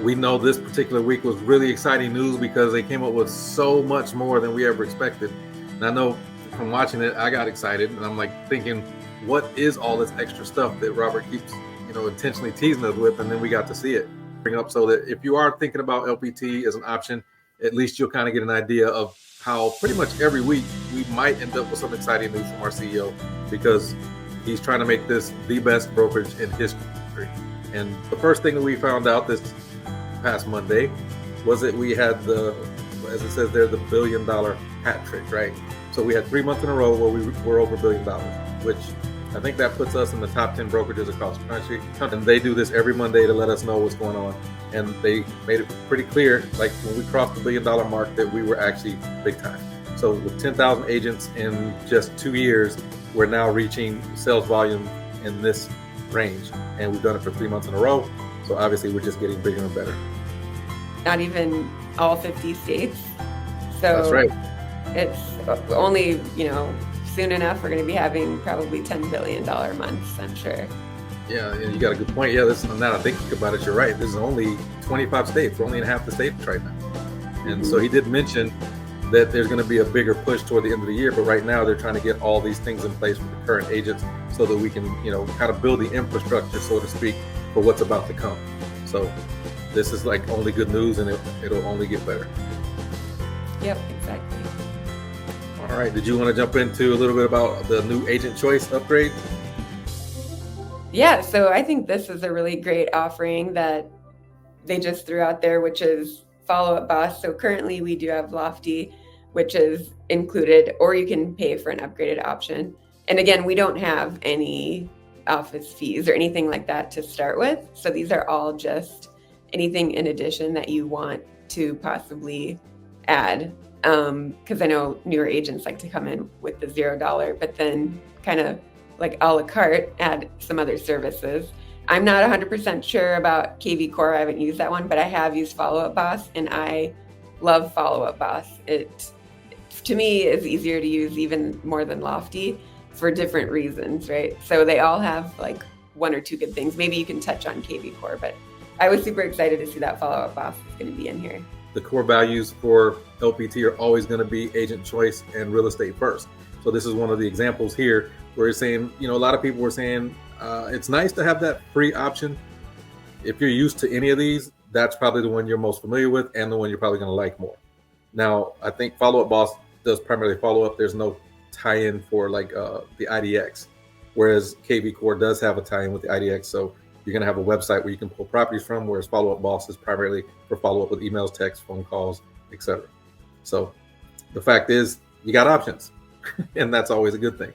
we know this particular week was really exciting news because they came up with so much more than we ever expected. And I know from watching it, I got excited, and I'm like thinking, what is all this extra stuff that Robert keeps, intentionally teasing us with? And then we got to see it. Bring up so that if you are thinking about LPT as an option, at least you'll kind of get an idea of how pretty much every week we might end up with some exciting news from our CEO, because he's trying to make this the best brokerage in history. And the first thing that we found out this past Monday was that we had as it says there, the $1 billion hat trick, right? So we had 3 months in a row where we were over $1 billion, which I think that puts us in the top 10 brokerages across the country. And they do this every Monday to let us know what's going on. And they made it pretty clear, like when we crossed the $1 billion mark, that we were actually big time. So with 10,000 agents in just 2 years, we're now reaching sales volume in this range. And we've done it for 3 months in a row. So obviously we're just getting bigger and better. Not even all 50 states. So that's right. It's only, soon enough, we're going to be having probably $10 billion months, I'm sure. Yeah, and you got a good point. Yeah, now I think about it, you're right. This is only 25 states. We're only in half the states right now. And so he did mention that there's going to be a bigger push toward the end of the year, but right now they're trying to get all these things in place with the current agents so that we can, kind of build the infrastructure, so to speak, for what's about to come. So this is like only good news, and it'll only get better. Yep, exactly. All right. Did you want to jump into a little bit about the new agent choice upgrade? Yeah, so I think this is a really great offering that they just threw out there, which is Follow Up Boss. So currently we do have Lofty, which is included, or you can pay for an upgraded option. And again, we don't have any office fees or anything like that to start with. So these are all just anything in addition that you want to possibly add. Because I know newer agents like to come in with the $0, but then kind of like a la carte, add some other services. I'm not 100% sure about KV Core. I haven't used that one, but I have used Follow Up Boss, and I love Follow Up Boss. It, to me, is easier to use even more than Lofty for different reasons, right? So they all have like one or two good things. Maybe you can touch on KV Core, but I was super excited to see that Follow Up Boss is going to be in here. The core values for LPT are always going to be agent choice and real estate first. So this is one of the examples here where it's saying, a lot of people were saying it's nice to have that free option. If you're used to any of these, that's probably the one you're most familiar with and the one you're probably going to like more. Now, I think Follow Up Boss does primarily follow up. There's no tie-in for like the IDX, whereas KV Core does have a tie-in with the IDX. So you're going to have a website where you can pull properties from, whereas Follow Up Boss is primarily for follow-up with emails, texts, phone calls, etc. So the fact is, you got options, and that's always a good thing.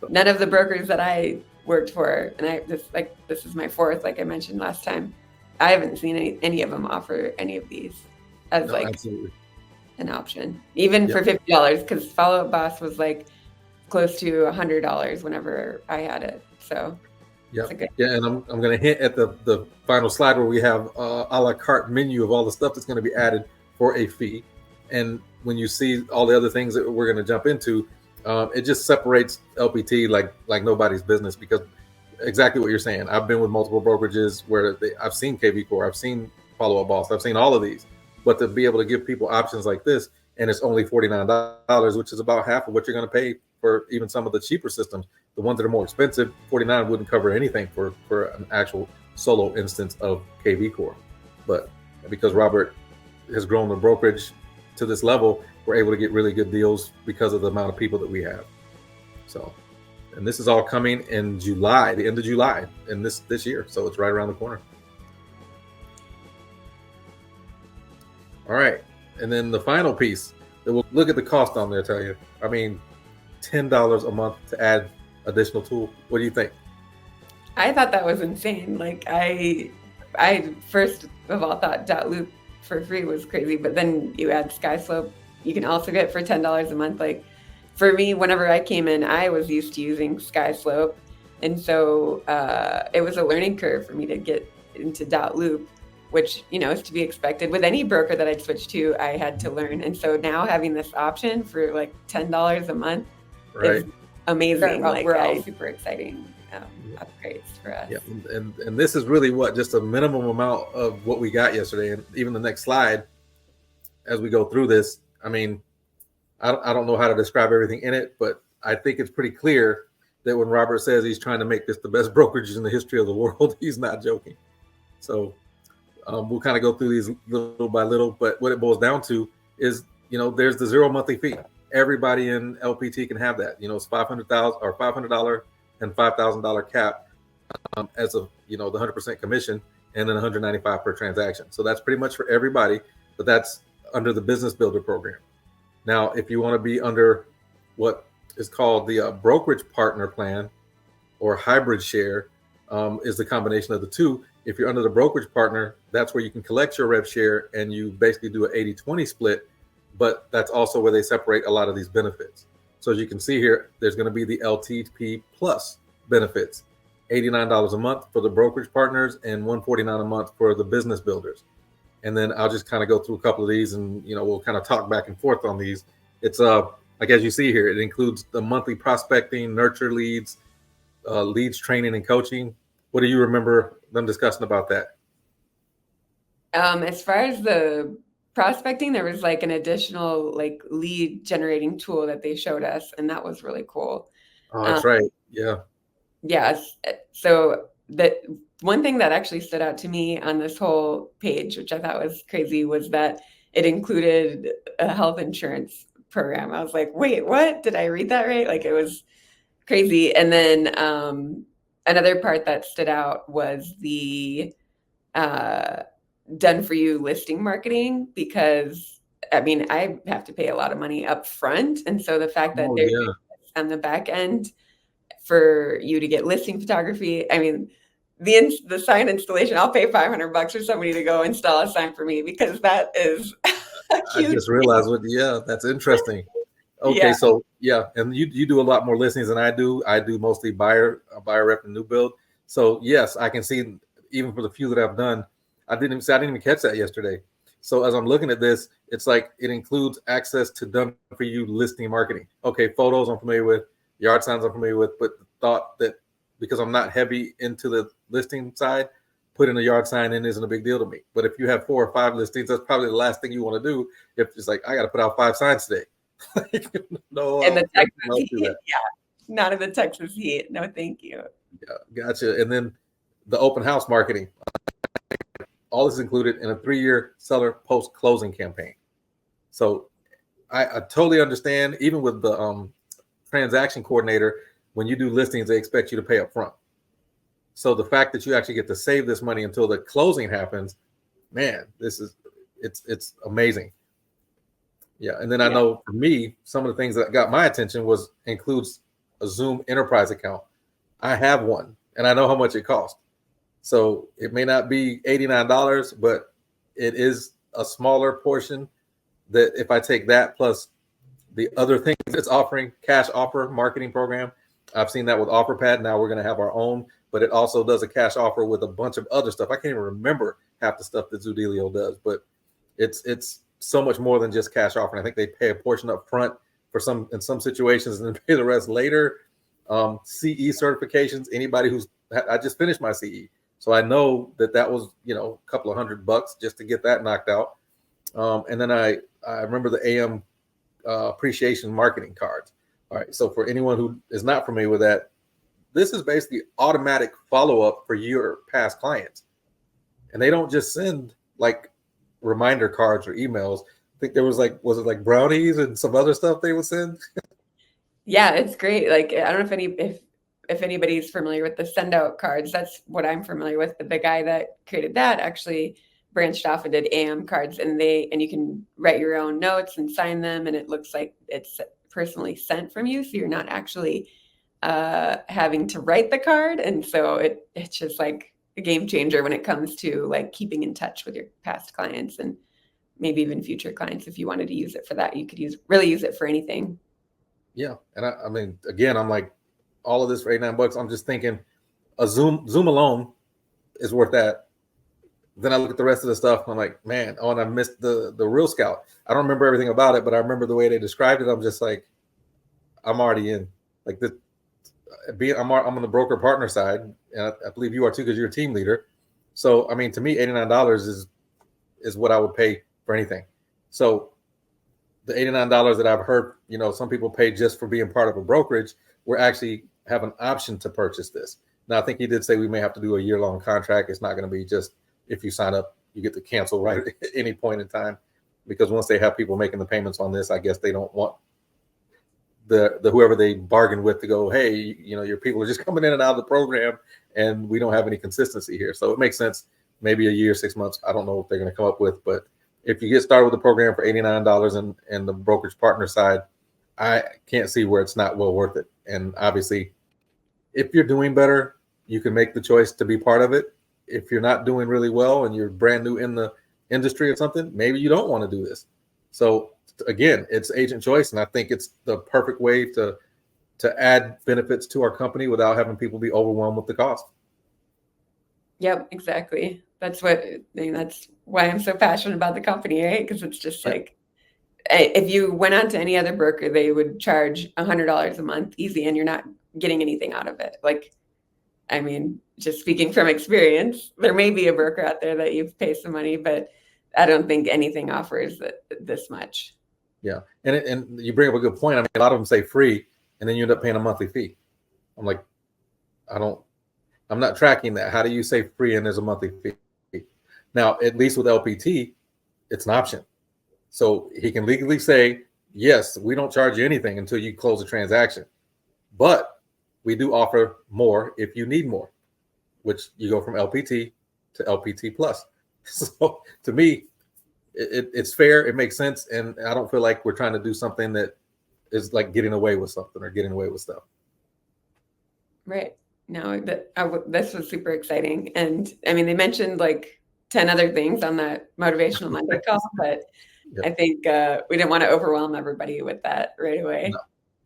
So. None of the brokers that I worked for, and this is my fourth, like I mentioned last time, I haven't seen any of them offer any of these as absolutely an option, even for $50, because Follow Up Boss was like close to $100 whenever I had it. So. Yeah, and I'm going to hint at the final slide where we have a la carte menu of all the stuff that's going to be added for a fee. And when you see all the other things that we're going to jump into, it just separates LPT like nobody's business, because exactly what you're saying. I've been with multiple brokerages where I've seen KV Core, I've seen Follow Up Boss, I've seen all of these, but to be able to give people options like this, and it's only $49, which is about half of what you're going to pay for even some of the cheaper systems. The ones that are more expensive, $49 wouldn't cover anything for an actual solo instance of KV Core. But because Robert has grown the brokerage to this level, we're able to get really good deals because of the amount of people that we have. So, and this is all coming in July, the end of July, in this year. So it's right around the corner. All right. And then the final piece, that we'll look at the cost on there, Tanya. I mean, $10 a month to add additional tool. What do you think? I thought that was insane. Like I first of all thought .loop for free was crazy, but then you add SkySlope, you can also get for $10 a month. Like for me, whenever I came in, I was used to using SkySlope, and so it was a learning curve for me to get into .loop, which is to be expected with any broker that I'd switch to. I had to learn, and so now having this option for like $10 a month is amazing. We're all super exciting upgrades for us. Yeah, and this is really what just a minimum amount of what we got yesterday, and even the next slide as we go through this. I mean, I don't know how to describe everything in it, but I think it's pretty clear that when Robert says he's trying to make this the best brokerage in the history of the world, he's not joking. So we'll kind of go through these little by little, but what it boils down to is, there's the 0 monthly fee. Everybody in LPT can have that. It's $500,000 or $500 and $5,000 cap as of the 100% commission, and then $195 per transaction. So that's pretty much for everybody, but that's under the Business Builder program. Now, if you want to be under what is called the brokerage partner plan or hybrid share, is the combination of the two. If you're under the brokerage partner, that's where you can collect your rev share and you basically do an 80-20 split, but that's also where they separate a lot of these benefits. So as you can see here, there's going to be the LTP plus benefits, $89 a month for the brokerage partners and $149 a month for the business builders. And then I'll just kind of go through a couple of these, and we'll kind of talk back and forth on these. It's like as you see here, it includes the monthly prospecting, nurture leads, leads training and coaching. What do you remember them discussing about that? As far as the prospecting, there was like an additional like lead generating tool that they showed us, and that was really cool. Oh, that's right. Yeah. Yes. So that one thing that actually stood out to me on this whole page, which I thought was crazy, was that it included a health insurance program. I was like, wait, what? Did I read that right? Like, it was crazy. And then another part that stood out was the done for you listing marketing, because I mean, I have to pay a lot of money up front. And so the fact that they're doing this on the back end for you to get listing photography, I mean, the sign installation, I'll pay $500 for somebody to go install a sign for me, because that is I just realized that's interesting. Okay, yeah. So and you do a lot more listings than I do. I do mostly buyer rep and new build. So yes, I can see even for the few that I've done, I didn't even catch that yesterday. So as I'm looking at this, it's like it includes access to done for you listing marketing. Okay, photos I'm familiar with, yard signs I'm familiar with, but the thought that because I'm not heavy into the listing side, putting a yard sign in isn't a big deal to me. But if you have 4 or 5 listings, that's probably the last thing you want to do. If it's like, I got to put out 5 signs today. No, in the Texas heat, not in the Texas heat. No, thank you. Yeah, gotcha. And then the open house marketing. All this is included in a 3-year seller post-closing campaign. So I totally understand, even with the transaction coordinator, when you do listings, they expect you to pay up front. So the fact that you actually get to save this money until the closing happens, man, it's amazing. Yeah. And then I know for me, some of the things that got my attention includes a Zoom enterprise account. I have one and I know how much it costs. So it may not be $89, but it is a smaller portion that if I take that plus the other things it's offering, cash offer marketing program. I've seen that with OfferPad. Now we're going to have our own, but it also does a cash offer with a bunch of other stuff. I can't even remember half the stuff that Zoodealio does, but it's so much more than just cash offer. And I think they pay a portion up front in some situations and then pay the rest later. CE certifications, I just finished my CE. So I know that was, a couple of $100 just to get that knocked out. And then I remember the AM appreciation marketing cards. All right. So for anyone who is not familiar with that, this is basically automatic follow-up for your past clients. And they don't just send like reminder cards or emails. I think there was was it like brownies and some other stuff they would send? Yeah, it's great. Like, I don't know if anybody's familiar with the send out cards. That's what I'm familiar with. But the guy that created that actually branched off and did AM cards, and you can write your own notes and sign them, and it looks like it's personally sent from you, so you're not actually having to write the card. And so it's just like a game changer when it comes to like keeping in touch with your past clients and maybe even future clients. If you wanted to use it for that, you could use it for anything. Yeah. And I mean, again, I'm like, all of this for $89. I'm just thinking a Zoom alone is worth that. Then I look at the rest of the stuff. I'm like, man, and I missed the Real Scout. I don't remember everything about it, but I remember the way they described it. I'm just like, I'm already in. Like this, I'm on the broker partner side, and I believe you are too because you're a team leader. So I mean, to me, $89 is what I would pay for anything. So the $89 that I've heard, some people pay just for being part of a brokerage, we're actually have an option to purchase this. Now, I think he did say we may have to do a year-long contract. It's not going to be just if you sign up, you get to cancel right at any point in time, because once they have people making the payments on this, I guess they don't want the whoever they bargained with to go, hey, your people are just coming in and out of the program, and we don't have any consistency here. So it makes sense. Maybe a year, 6 months. I don't know what they're going to come up with, but if you get started with the program for $89 and the brokerage partner side, I can't see where it's not well worth it. And obviously, if you're doing better, you can make the choice to be part of it. If you're not doing really well and you're brand new in the industry or something, maybe you don't want to do this. So again, it's agent choice, and I think it's the perfect way to add benefits to our company without having people be overwhelmed with the cost. Yep, exactly. That's why I'm so passionate about the company, right? Because it's just like, if you went on to any other broker, they would charge $100 a month easy, and you're not getting anything out of it. Like, I mean, just speaking from experience, there may be a broker out there that you've paid some money, but I don't think anything offers this much. Yeah, and you bring up a good point. I mean, a lot of them say free, and then you end up paying a monthly fee. I'm like, I'm not tracking that. How do you say free and there's a monthly fee? Now, at least with LPT, it's an option. So he can legally say, yes, we don't charge you anything until you close a transaction. But we do offer more if you need more, which you go from LPT to LPT plus. So to me, it's fair. It makes sense. And I don't feel like we're trying to do something that is like getting away with something or getting away with stuff. Right. No, this was super exciting. And I mean, they mentioned like 10 other things on that Motivational Monday call, but I think we didn't want to overwhelm everybody with that right away.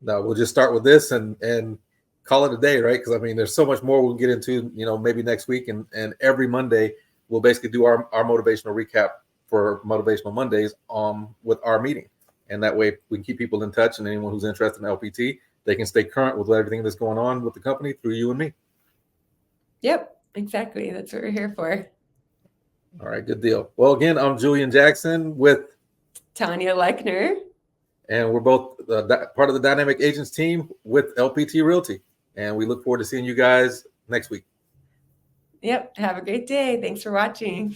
No, we'll just start with this and call it a day, right? Because I mean, there's so much more we'll get into, maybe next week, and every Monday we'll basically do our motivational recap for Motivational Mondays with our meeting, and that way we can keep people in touch, and anyone who's interested in LPT, they can stay current with everything that's going on with the company through you and me. Yep, exactly. That's what we're here for. All right, good deal. Well, again, I'm Julian Jackson with Tanya Lechner. And we're both part of the Dynamic Agents team with LPT Realty. And we look forward to seeing you guys next week. Yep. Have a great day. Thanks for watching.